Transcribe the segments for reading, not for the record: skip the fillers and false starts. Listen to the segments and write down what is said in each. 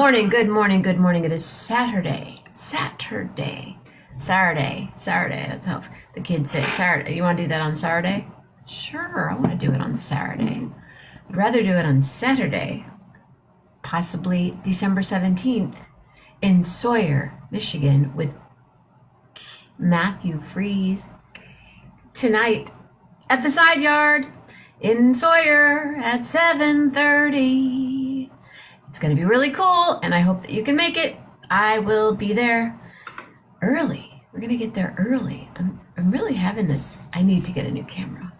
morning, good morning, good morning. It is Saturday. That's how the kids say Saturday. You want to do that on Saturday? Sure, I want to do it on Saturday. I'd rather do it on Saturday, possibly December 17th, in Sawyer, Michigan, with Matthew Freeze. Tonight at the Side Yard in Sawyer at 7:30. It's going to be really cool, and I hope that you can make it. I will be there early. We're going to get there early. I'm really having this. I need to get a new camera.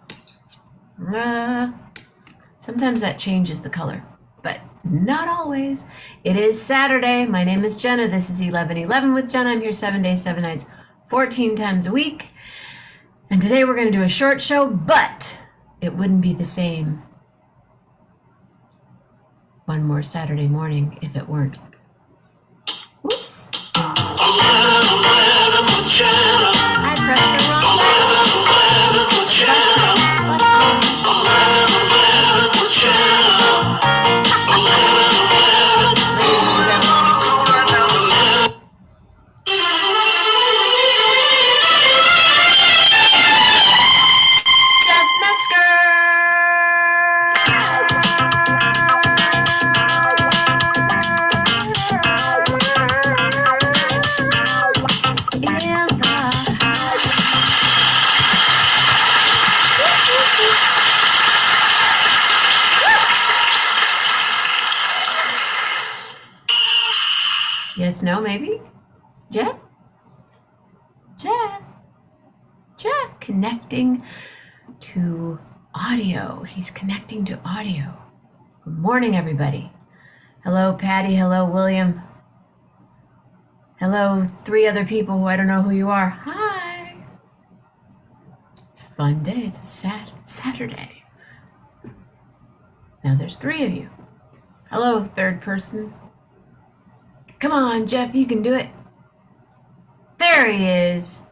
Sometimes that changes the color, but not always. It is Saturday. My name is Jenna. This is 11:11 with Jenna. I'm here 7 days, 7 nights, 14 times a week. And today we're going to do a short show, but it wouldn't be the same one more Saturday morning if it weren't. Oops. I pressed the wrong Yes, no, maybe? Jeff, connecting to audio. He's connecting to audio. Good morning, everybody. Hello, Patty. Hello, William. Hello, 3 other people who I don't know who you are. Hi. It's a fun day. It's a Saturday. Now there's 3 of you. Hello, third person. Come on, Jeff, you can do it. There he is.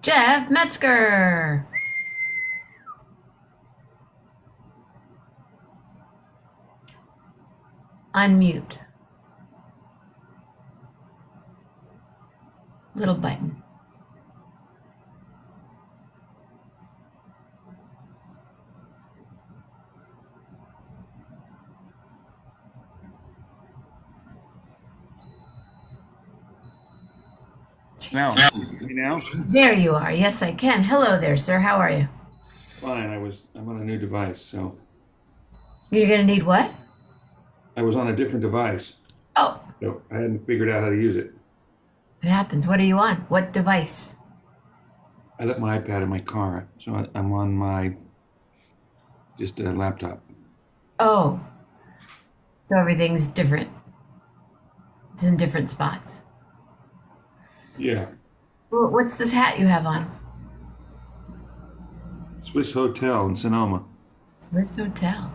Jeff Metzger. Unmute. Little button. Now, me now? There you are. Yes, I can. Hello there, sir. How are you? Fine. I'm on a new device, so You're going to need what? I was on a different device. Oh, So I hadn't figured out how to use it. it happens. What are you on? What device? I left my iPad in my car, so I'm on my just a laptop. Oh, so everything's different. It's in different spots. Yeah. What's this hat you have on? Swiss Hotel in Sonoma. Swiss Hotel.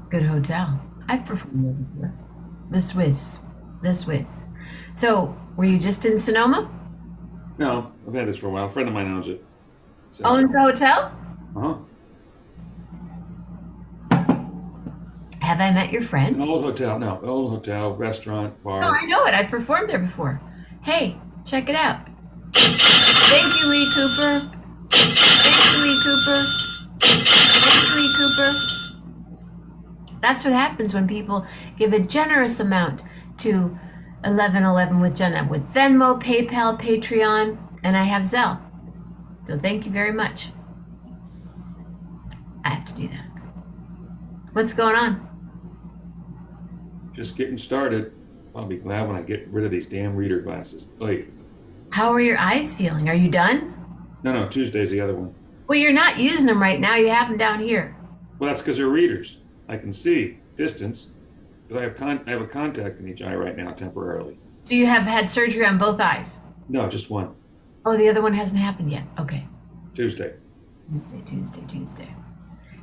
Good hotel. I've performed there before. The Swiss. So, were you just in Sonoma? No, I've had this for a while. A friend of mine owns it. So, Owns the hotel? Uh-huh. Have I met your friend? An old hotel. No, an old hotel, restaurant, bar. No, I know it. I've performed there before. Hey, check it out. Thank you, Lee Cooper. That's what happens when people give a generous amount to 1111 with Jenna with Venmo, PayPal, Patreon, and I have Zelle. So thank you very much. I have to do that. What's going on? Just getting started. I'll be glad when I get rid of these damn reader glasses. Wait. How are your eyes feeling? Are you done? No, Tuesday's the other one. Well, you're not using them right now. You have them down here. Well, that's because they're readers. I can see distance because I have a contact in each eye right now temporarily. So you have had surgery on both eyes? No, just one. Oh, the other one hasn't happened yet. Okay. Tuesday. Tuesday.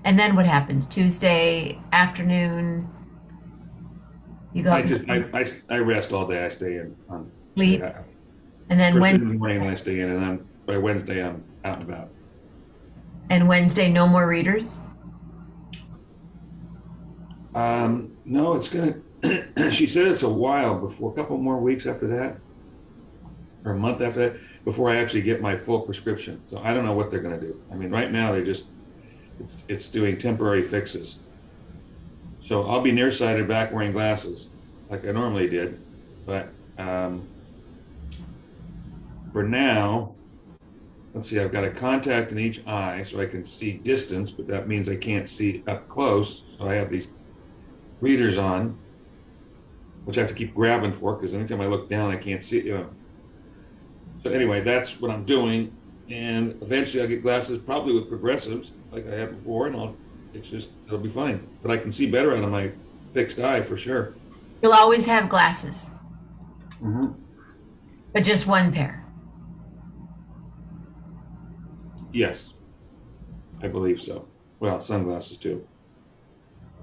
And then what happens? Tuesday afternoon, you go. I rest all day. I stay in on sleep, and then in the morning I stay in, and then by Wednesday I'm out and about. And Wednesday, no more readers? No, it's gonna. She said it's a while before, a couple more weeks after that, or a month after that, before I actually get my full prescription. So I don't know what they're gonna do. I mean, right now they just it's doing temporary fixes. So I'll be nearsighted back wearing glasses like I normally did, but for now, let's see. I've got a contact in each eye so I can see distance, but that means I can't see up close. So I have these readers on, which I have to keep grabbing for because anytime I look down, I can't see. So anyway, that's what I'm doing, and eventually I'll get glasses, probably with progressives like I had before, and it'll be fine. But I can see better out of my fixed eye for sure. You'll always have glasses, Mm-hmm. but just one pair. Yes, I believe so. Well, sunglasses too.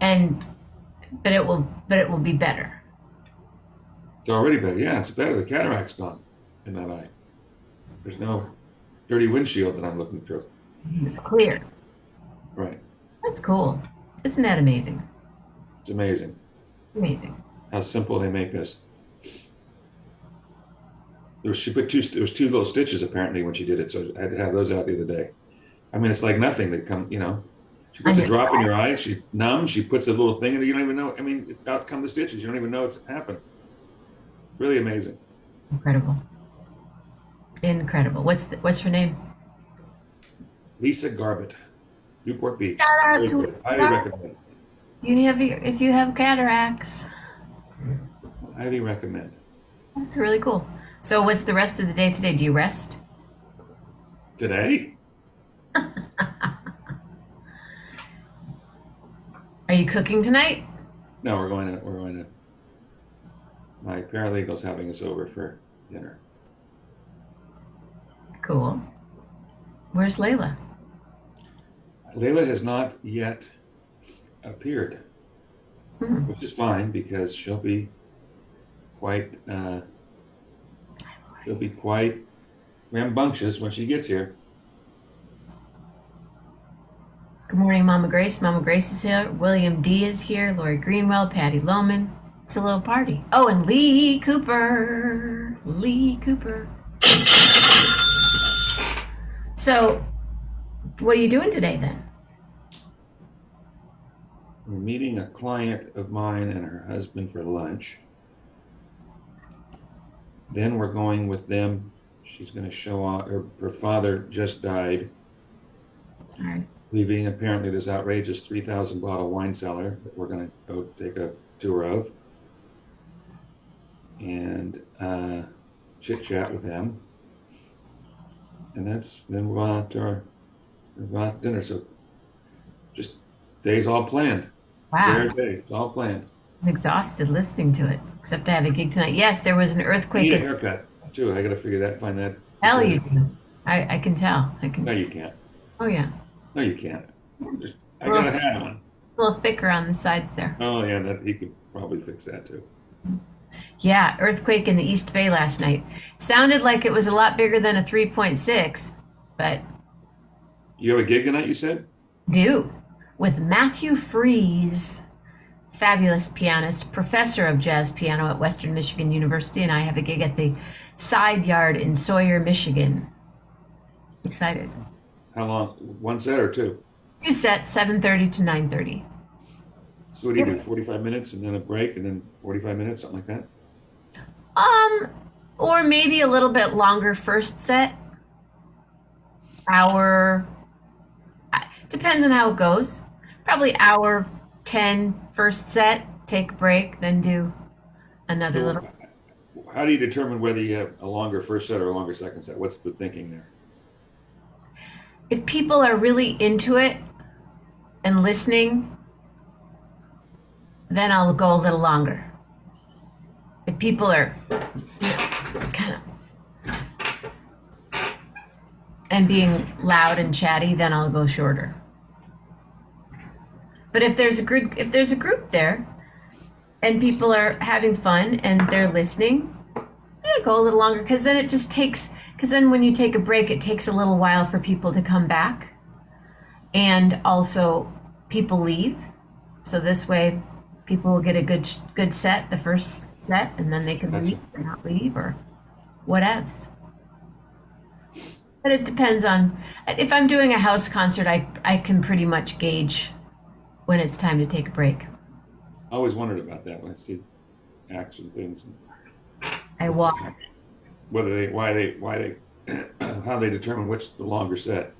And but it will be better. It's already better. Yeah, it's better. The cataract's gone in that eye. There's no dirty windshield that I'm looking through. It's clear. Right. That's cool. Isn't that amazing? It's amazing It's amazing. how simple they make this. There was two little stitches apparently when she did it, so I had to have those out the other day. I mean, it's like nothing. They come, she puts a drop in your eye. She's numb. She puts a little thing in it. You don't even know. I mean, out come the stitches. You don't even know it's happened. Really amazing. Incredible. Incredible. What's her name? Lisa Garbett, Newport Beach. Shout out Very to good. Highly recommend. If you have cataracts. Highly recommend. That's really cool. So what's the rest of the day today? Do you rest? Today? Are you cooking tonight? No, we're going to. My paralegal's having us over for dinner. Cool. Where's Layla? Layla has not yet appeared, Hmm. which is fine because she'll be quite rambunctious when she gets here. Good morning, Mama Grace. Mama Grace is here. William D is here. Lori Greenwell, Patty Lohman. It's a little party. Oh, and Lee Cooper. Lee Cooper. So, what are you doing today then? We're meeting a client of mine and her husband for lunch. Then we're going with them. She's going to show off. Her father just died, All right. leaving apparently this outrageous 3,000 bottle wine cellar that we're going to go take a tour of and chit chat with them. And then we're on to dinner. So just days all planned. Wow. Their day, it's all planned. I'm exhausted listening to it, except I have a gig tonight. Yes, there was an I earthquake. need a haircut too. I got to find that. Hell, you do. I can tell. I can. No, you can't. Oh, yeah. No, you can't. I got a hat on. A little thicker on the sides there. Oh yeah, that he could probably fix that too. Yeah, earthquake in the East Bay last night. Sounded like it was a lot bigger than a 3.6, but You have a gig tonight, you said? do. With Matthew Freeze, fabulous pianist, professor of jazz piano at Western Michigan University, and I have a gig at the Side Yard in Sawyer, Michigan. Excited. How long? One set or two? 2 sets, 7:30 to 9:30. So what do you do? 45 minutes and then a break and then 45 minutes, something like that? Or maybe a little bit longer first set. Hour. Depends on how it goes. Probably hour 10 first set, take a break, then do another little. How do you determine whether you have a longer first set or a longer second set? What's the thinking there? If people are really into it and listening, then I'll go a little longer. If people are kind of and being loud and chatty, then I'll go shorter. But if there's a group there and people are having fun and they're listening, yeah, go a little longer because then when you take a break, it takes a little while for people to come back, and also people leave. So this way, People will get a good set, the first set, and then they can Gotcha. leave or not leave or whatevs. But it depends on if I'm doing a house concert, I can pretty much gauge when it's time to take a break. I always wondered about that when I see acts and things. I walk. Whether why they, how they determine which the longer set.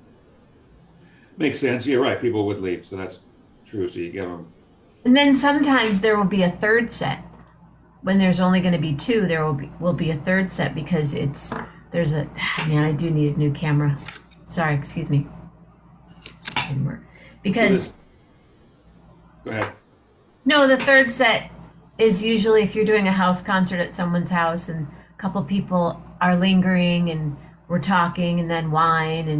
Makes sense. You're right. People would leave, so that's true. So you give them. And then sometimes there will be a third set. When there's only going to be two, there will be a third set because there's a man. I do need a new camera. Sorry, excuse me. Didn't work. Because Go ahead. no, the third set is usually if you're doing a house concert at someone's house and a couple people are lingering and we're talking and then wine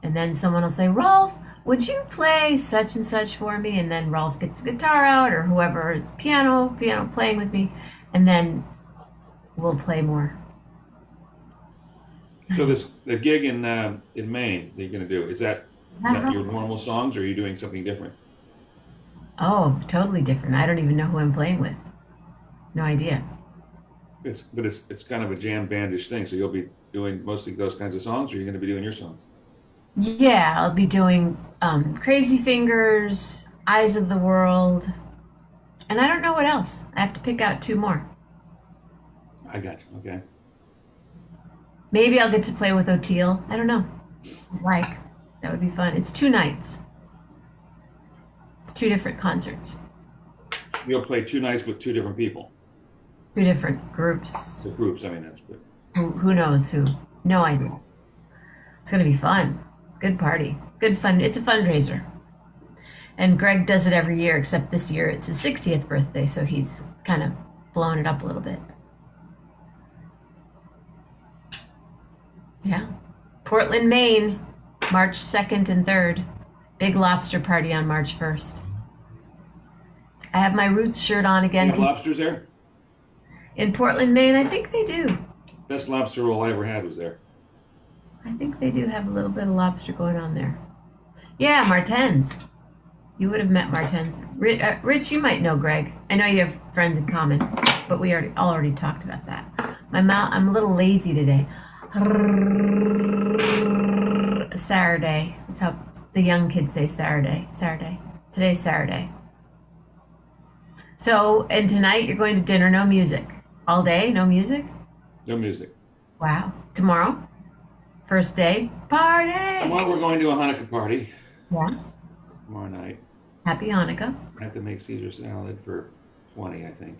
and then someone will say, Rolf, would you play such and such for me? And then Rolf gets the guitar out or whoever is piano playing with me, and then we'll play more. So the gig in Maine that you're going to do, is that your normal songs, or are you doing something different? Oh, totally different. I don't even know who I'm playing with. No idea. It's kind of a jam bandish thing. So you'll be doing mostly those kinds of songs, or you're going to be doing your songs? Yeah, I'll be doing Crazy Fingers, Eyes of the World, and I don't know what else. I have to pick out two more. I got you. Okay. Maybe I'll get to play with O'Teal. I don't know. Like, that would be fun. It's 2 nights. It's 2 different concerts. You'll play 2 nights with 2 different people. 2 different groups. The groups, I mean, that's good. Who knows who? No idea. It's going to be fun. Good party. Good fun. It's a fundraiser. And Greg does it every year, except this year it's his 60th birthday, so he's kind of blown it up a little bit. Yeah. Portland, Maine, March 2nd and 3rd. Big Lobster party on March 1st. I have my Roots shirt on again. You have lobsters there? In Portland, Maine, I think they do. Best lobster roll I ever had was there. I think they do have a little bit of lobster going on there. Yeah, Martens. You would have met Martens. Rich, you might know Greg. I know you have friends in common, but we already talked about that. I'm a little lazy today. Saturday. That's how the young kids say Saturday. Today's Saturday. So, and tonight you're going to dinner, no music. All day, no music? No music. Wow. Tomorrow? First day? Party! Tomorrow we're going to a Hanukkah party. Yeah. Tomorrow night. Happy Hanukkah. I have to make Caesar salad for 20, I think.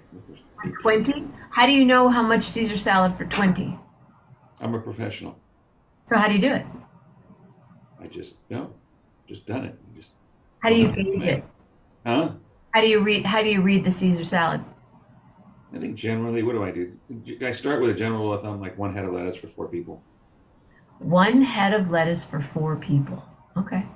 20? How do you know how much Caesar salad for 20? I'm a professional. So how do you do it? I just done it. How do you gauge it? Huh? How do you read the Caesar salad? I think generally, what do I do? I start with a general rule of thumb, like 1 head of lettuce for 4 people. 1 head of lettuce for 4 people. Okay.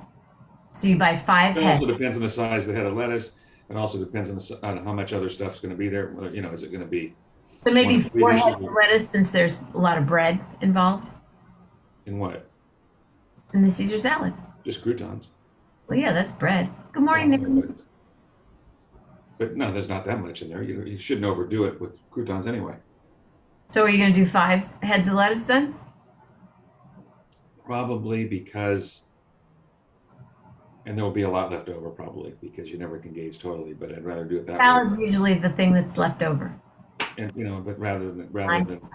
So you buy 5 It heads. also depends on the size of the head of lettuce. It also depends on how much other stuff's going to be there. Is it going to be So maybe 1 to 3 4 dishes? heads of lettuce since there's a lot of bread involved In what? in the Caesar salad. Just croutons. Well, yeah, that's bread. Good morning, Nick. But no, there's not that much in there. You shouldn't overdo it with croutons anyway. So are you going to do 5 heads of lettuce then? Probably because, and there will be a lot left over probably because you never can gauge totally. But I'd rather do it that Salad's way. usually the thing that's left over. And but rather than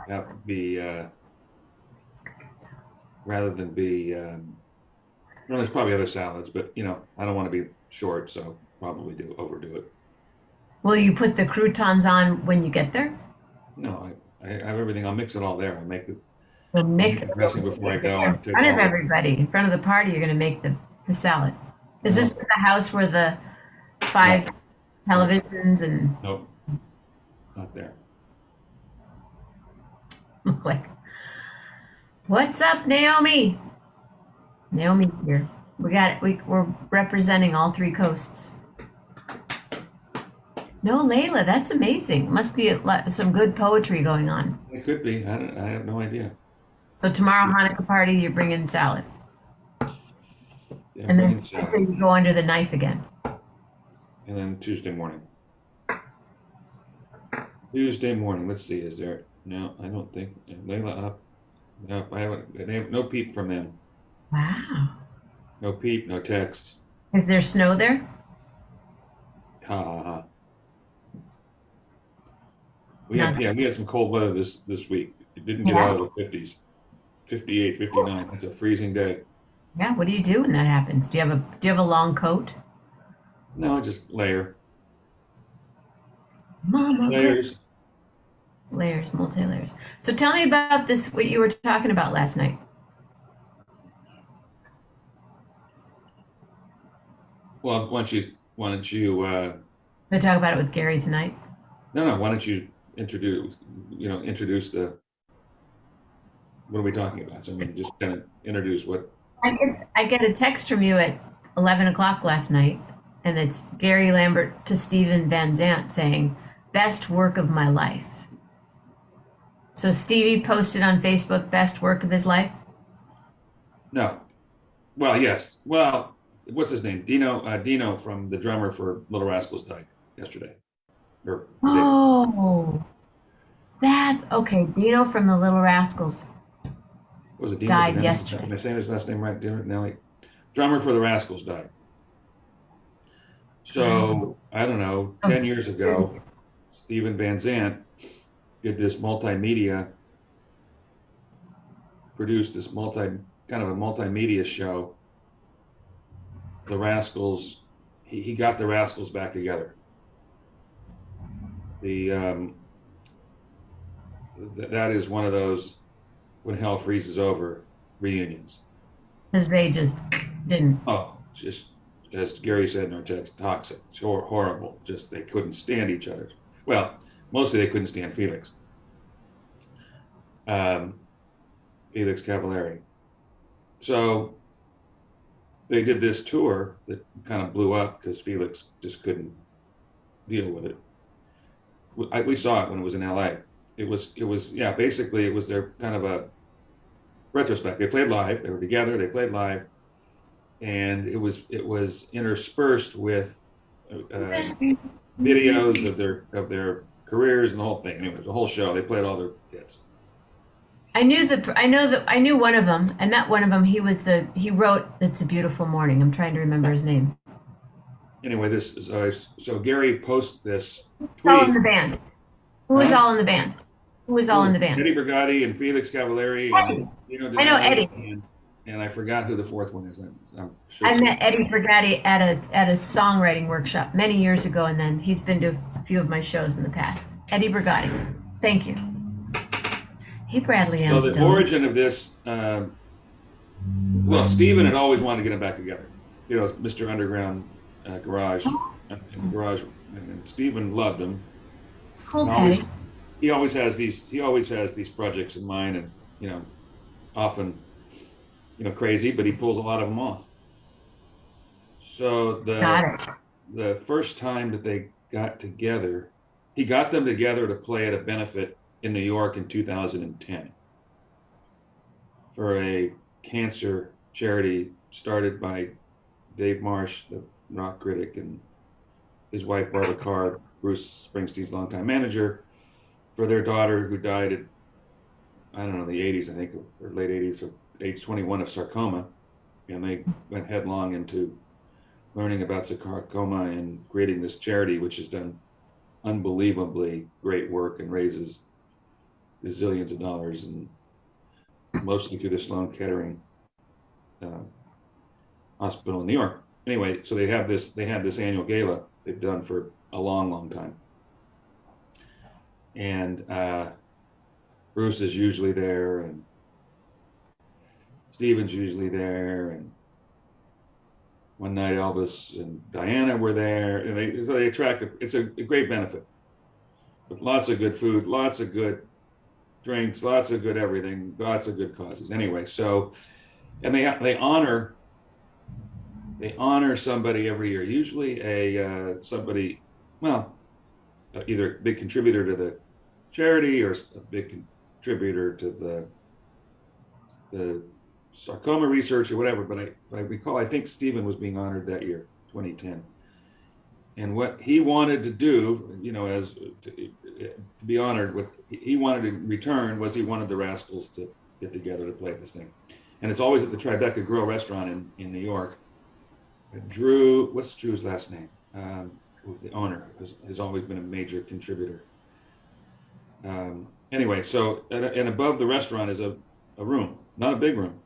have be well, there's probably other salads, but I don't want to be short, so probably overdo it. Will you put the croutons on when you get there? No, I have everything. I'll mix it all there. I make the You'll make dressing before I go. in front of everybody. In front of the party, you're going to make the salad. Is this the house where the 5 televisions and Nope, not there. like, what's up, Naomi? Naomi's here. We're representing all 3 coasts. No, Layla, that's amazing. Must be some good poetry going on. It could be. I have no idea. So tomorrow, Hanukkah party, you're bringing salad. Yeah, And then bringing salad. Tuesday you go under the knife again. And then Tuesday morning. Tuesday morning. Let's see. Is there? No, I don't think. Layla up. No, I haven't. They have no peep from them. Wow. No peep. No text. Is there snow there? Ha ha ha. Not. We had some cold weather this week. It didn't get Yeah. out of the 50s. 58, 59. That's a freezing day. Yeah. What do you do when that happens? Do you have a long coat? No, just layer. Mama, great Layers. layers, multi-layers. So tell me about this. What you were talking about last night. Well, why don't you I talk about it with Gary tonight. no, why don't you introduce the what are we talking about? So I mean, just kind of introduce what. I get a text from you at 11 o'clock last night, and it's Gary Lambert to Steven Van Zandt saying, "Best work of my life." So Stevie posted on Facebook, "Best work of his life." No. Well, yes. Well, what's his name? Dino from the drummer for Little Rascals died yesterday. Or the day. Oh, that's okay. Dino from the Little Rascals Was it Dino died Danelli? yesterday. Am I saying his last name right? Dino Danelli. Drummer for the Rascals died. Um, So I don't know, 10 years ago, Steven Van Zandt did this multimedia, produced this kind of a multimedia show. The Rascals, he got the Rascals back together. The that is one of those when hell freezes over reunions. Because they just didn't. Oh, just as Gary said in our text, toxic, horrible. Just they couldn't stand each other. Well, mostly they couldn't stand Felix. Um, Felix Cavallari. So they did this tour that kind of blew up because Felix just couldn't deal with it. We saw it when it was in LA. Yeah, basically it was their kind of a retrospect. They played live. They were together. They played live, and it was interspersed with videos of their careers and the whole thing. Anyway, the whole show. They played all their hits. I knew one of them. I met one of them. He wrote "It's a Beautiful Morning." I'm trying to remember his name. Anyway, this is so Gary posts this All in tweet. the band. Who was Huh? all in the band? Who was all in the band? Eddie Brigati and Felix Cavallari and Eddie. I know Eddie. And I forgot who the fourth one is. I'm sure. I met Eddie Brigati at a songwriting workshop many years ago, and then he's been to a few of my shows in the past. Eddie Brigati. Thank you. Hey, Bradley So the Amstone. origin of this, well, Steven had always wanted to get them back together. You know, Mr. Underground Garage, and Garage, and Steven loved him. Cold And always, Patty. he always has these projects in mind, and often, crazy, but he pulls a lot of them off. So Got it. the first time that they got together, he got them together to play at a benefit in New York in 2010 for a cancer charity started by Dave Marsh, the rock critic, and his wife Barbara Carr, Bruce Springsteen's longtime manager, for their daughter who died at, I don't know, the 80s, I think, or late 80s, or age 21 of sarcoma. And they went headlong into learning about sarcoma and creating this charity, which has done unbelievably great work and raises gazillions of dollars, and mostly through the Sloan Kettering hospital in New York. Anyway, so they had this annual gala they've done for a long, long time. And Bruce is usually there, and Steven's usually there, and one night Elvis and Diana were there, and so they attract. It's a great benefit, with lots of good food, lots of good drinks, lots of good everything, lots of good causes. Anyway, so and they honor somebody every year, usually a somebody, well, either a big contributor to the charity or a big contributor to the sarcoma research or whatever. But I recall, I think Steven was being honored that year, 2010. And what he wanted to do, to be honored, what he wanted in return was he wanted the Rascals to get together to play this thing. And it's always at the Tribeca Grill restaurant in New York. Drew, what's Drew's last name? The owner has always been a major contributor. Anyway, so, and above the restaurant is a room, not a big room,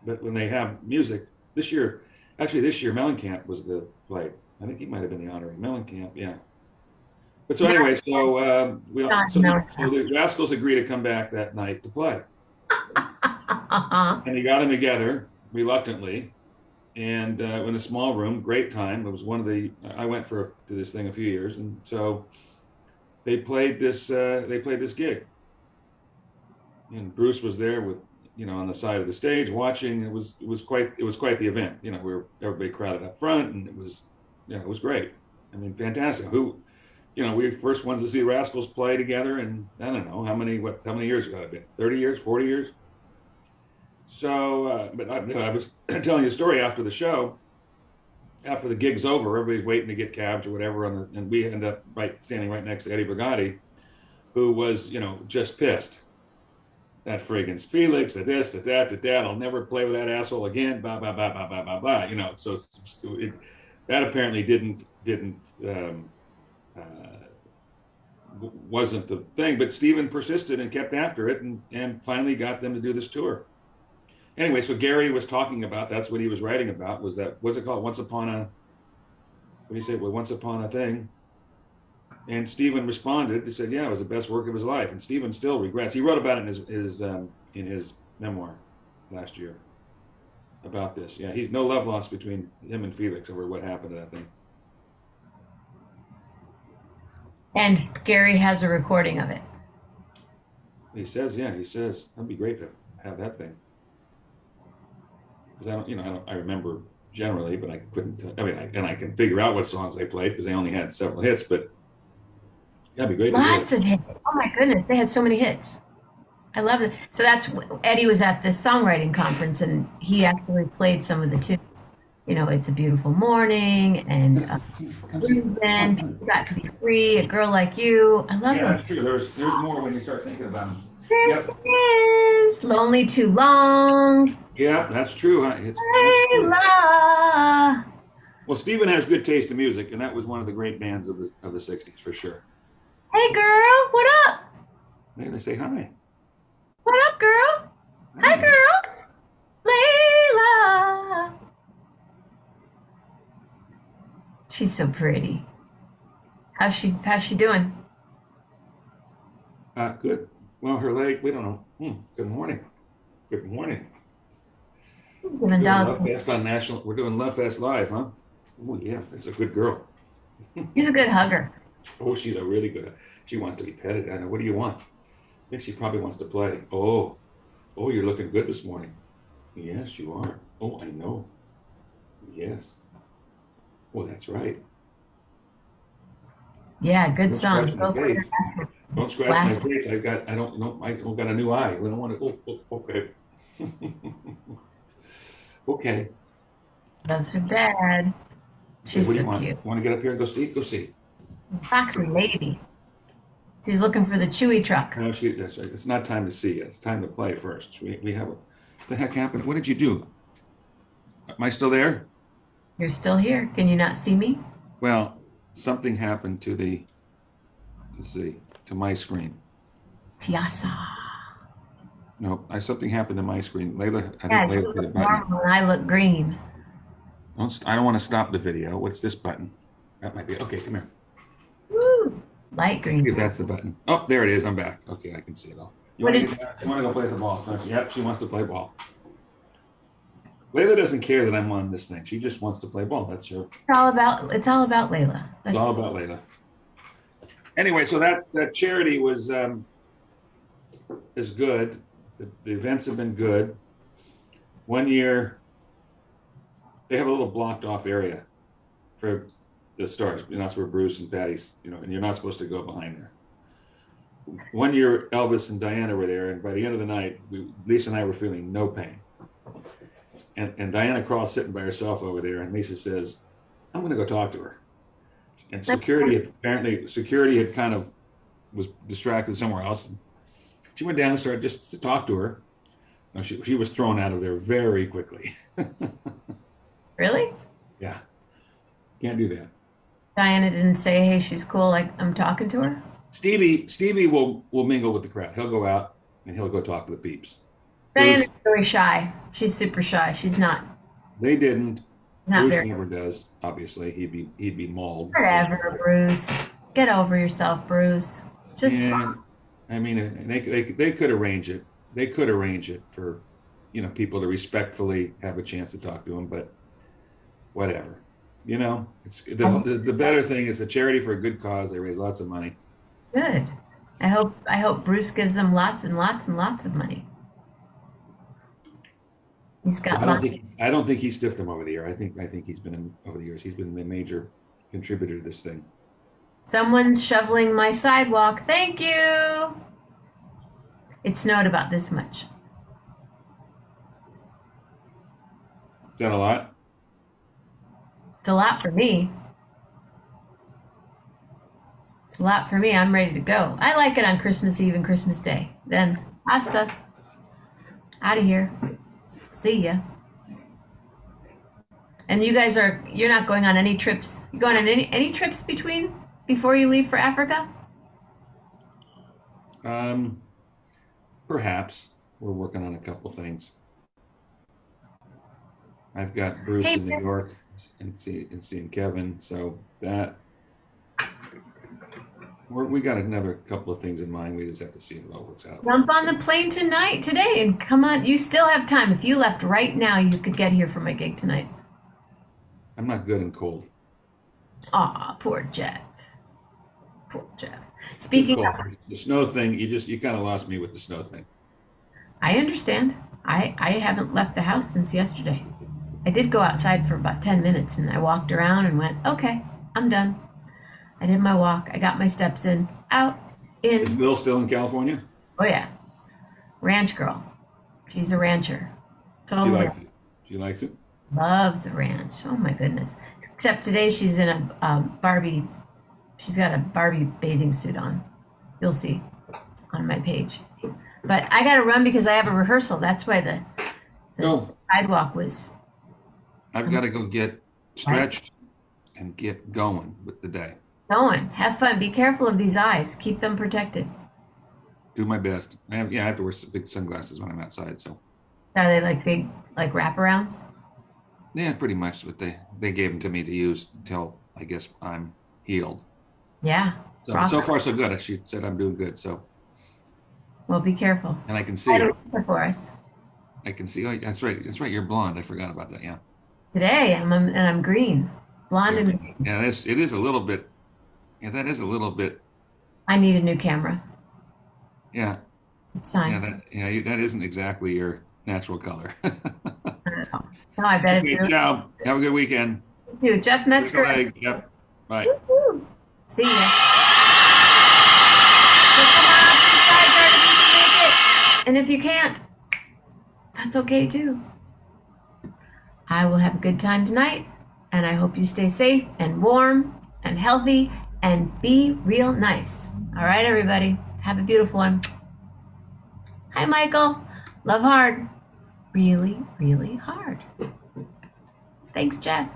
but when they have music, this year Mellencamp was the play. I think he might have been the honorary Mellencamp, yeah. But so anyway, so so the Rascals agreed to come back that night to play. And he got them together reluctantly, and in a small room, great time. It was one of the, I went to this thing a few years, and so they played this gig, and Bruce was there with, on the side of the stage watching. It was quite the event. Everybody crowded up front, and it was great. I mean, fantastic. We were the first ones to see Rascals play together, and I don't know how many years ago it been, 30 years, 40 years. So, but I was telling you a story after the show. After the gig's over, everybody's waiting to get cabs or whatever, and we end up standing right next to Eddie Brigatti, who was, just pissed. That friggin' Felix, this, that, I'll never play with that asshole again, blah, blah, blah, blah, blah, blah, blah, so that apparently wasn't the thing, but Stephen persisted and kept after it, and finally got them to do this tour. Anyway, so Gary was talking about, that's what he was writing about, was that, what's it called? Once Upon a Thing. And Stephen responded, he said, yeah, it was the best work of his life. And Stephen still regrets. He wrote about it in his memoir last year about this. Yeah, he's no love lost between him and Felix over what happened to that thing. And Gary has a recording of it. He says, that'd be great to have that thing. Because I remember generally, but I couldn't. I can figure out what songs they played because they only had several hits. But yeah, it'd be great. Lots of hits. Oh my goodness, they had so many hits. I love it. So Eddie was at this songwriting conference, and he actually played some of the tunes. It's a Beautiful Morning, and Bluesman, People Got to Be Free, A Girl Like You. I love it. Yeah, that's true. There's more when you start thinking about them. This is Lonely Too Long. Yeah, that's true. Huh? Layla. Well, Stephen has good taste in music, and that was one of the great bands of the '60s for sure. Hey, girl, what up? They say hi. What up, girl? Hi, girl. Layla. She's so pretty. How's she doing? Good. Well, her leg, we don't know. Good morning. Good morning. She's giving dog. We're doing Love Fest live, huh? Oh yeah, that's a good girl. She's a good hugger. Oh, she's a really good. She wants to be petted. I know. What do you want? I think she probably wants to play. Oh, you're looking good this morning. Yes, you are. Oh, I know. Yes. Oh, that's right. Yeah, good song. Don't scratch my face. I don't got a new eye. I don't want to. Oh, okay. Okay. Loves her dad. She's so cute. You want to get up here and go see? Go see. Foxy lady. She's looking for the Chewy truck. No, that's right. It's not time to see yet. It's time to play first. We have what the heck happened? What did you do? Am I still there? You're still here. Can you not see me? Well, something happened to my screen. Tiasa. No, something happened to my screen. Layla, I think Layla hit a button. Normal and I look green. I don't want to stop the video. What's this button? That might be, okay, come here. Woo! Light green. If that's the button. Oh, there it is. I'm back. Okay, I can see it all. You want to go play with the ball, don't you? Yep, she wants to play ball. Layla doesn't care that I'm on this thing. She just wants to play ball. That's her. It's all about Layla. It's all about Layla. Anyway, so that charity is good. The events have been good. One year, they have a little blocked off area for the stars. And that's where Bruce and Patty's, and you're not supposed to go behind there. One year, Elvis and Diana were there, and by the end of the night, Lisa and I were feeling no pain. And Diana Krall's sitting by herself over there, and Lisa says, I'm going to go talk to her. And security had kind of was distracted somewhere else. She went down and started just to talk to her. No, she was thrown out of there very quickly. Really? Yeah, can't do that. Diana didn't say, hey, she's cool, like I'm talking to her? Stevie will mingle with the crowd. He'll go out and he'll go talk to the peeps. Diana's Bruce, really shy. She's super shy. She's not they didn't. not Bruce very. never does. Obviously, he'd be mauled. Whatever, Bruce. Get over yourself, Bruce. Just Yeah, I mean, they could arrange it. They could arrange it for, people to respectfully have a chance to talk to him, but whatever. It's the better thing is a charity for a good cause. They raise lots of money. good. I hope Bruce gives them lots and lots and lots of money. He's got lots. I don't think he stiffed him over the year. I think he's been over the years. He's been a major contributor to this thing. Someone's shoveling my sidewalk. Thank you. It snowed about this much. Is that a lot? It's a lot for me. It's a lot for me. I'm ready to go. I like it on Christmas Eve and Christmas Day. Then, hasta. Out of here. See ya. And you're not going on any trips. You going on any trips before you leave for Africa? Perhaps we're working on a couple things. I've got Bruce in New York and seeing Kevin, so that we got another couple of things in mind. We just have to see if it all works out. Jump on the plane today and come on. You still have time. If you left right now, you could get here for my gig tonight. I'm not good in cold. Aw, poor Jeff. Poor Jeff. Speaking of, The snow thing, you kind of lost me with the snow thing. I understand. I haven't left the house since yesterday. I did go outside for about 10 minutes and I walked around and went, okay, I'm done. I did my walk. I got my steps in, out, in. Is Bill still in California? Oh, yeah. Ranch girl. She's a rancher. She Totally. likes it. She likes it. Loves the ranch. Oh, my goodness. Except today she's in a Barbie. She's got a Barbie bathing suit on. You'll see on my page. But I got to run because I have a rehearsal. That's why the sidewalk was. I've got to go get stretched and get going with the day. Going. Have fun. Be careful of these eyes. Keep them protected. Do my best. I have to wear some big sunglasses when I'm outside. So Are they like big, like wraparounds? yeah, pretty much what they gave them to me to use until I guess I'm healed. Yeah. So far so good. She said I'm doing good. So. Well, be careful. And I can see it. For us. I can see. Oh, that's right. That's right. You're blonde. I forgot about that. Yeah. Today I'm green, blonde and green. Yeah, it is a little bit. Yeah, that is a little bit. I need a new camera. Yeah. It's time. That isn't exactly your natural color. No, I bet it's really. Ciao. Have a good weekend. You too. Jeff Metzger. Yep. Bye. Woo-hoo. See ya. So come on up to the side yard if you can make it. And if you can't, that's okay too. I will have a good time tonight, and I hope you stay safe and warm and healthy and be real nice. All right, everybody. Have a beautiful one. Hi, Michael. Love hard. Really, really hard. Thanks, Jeff.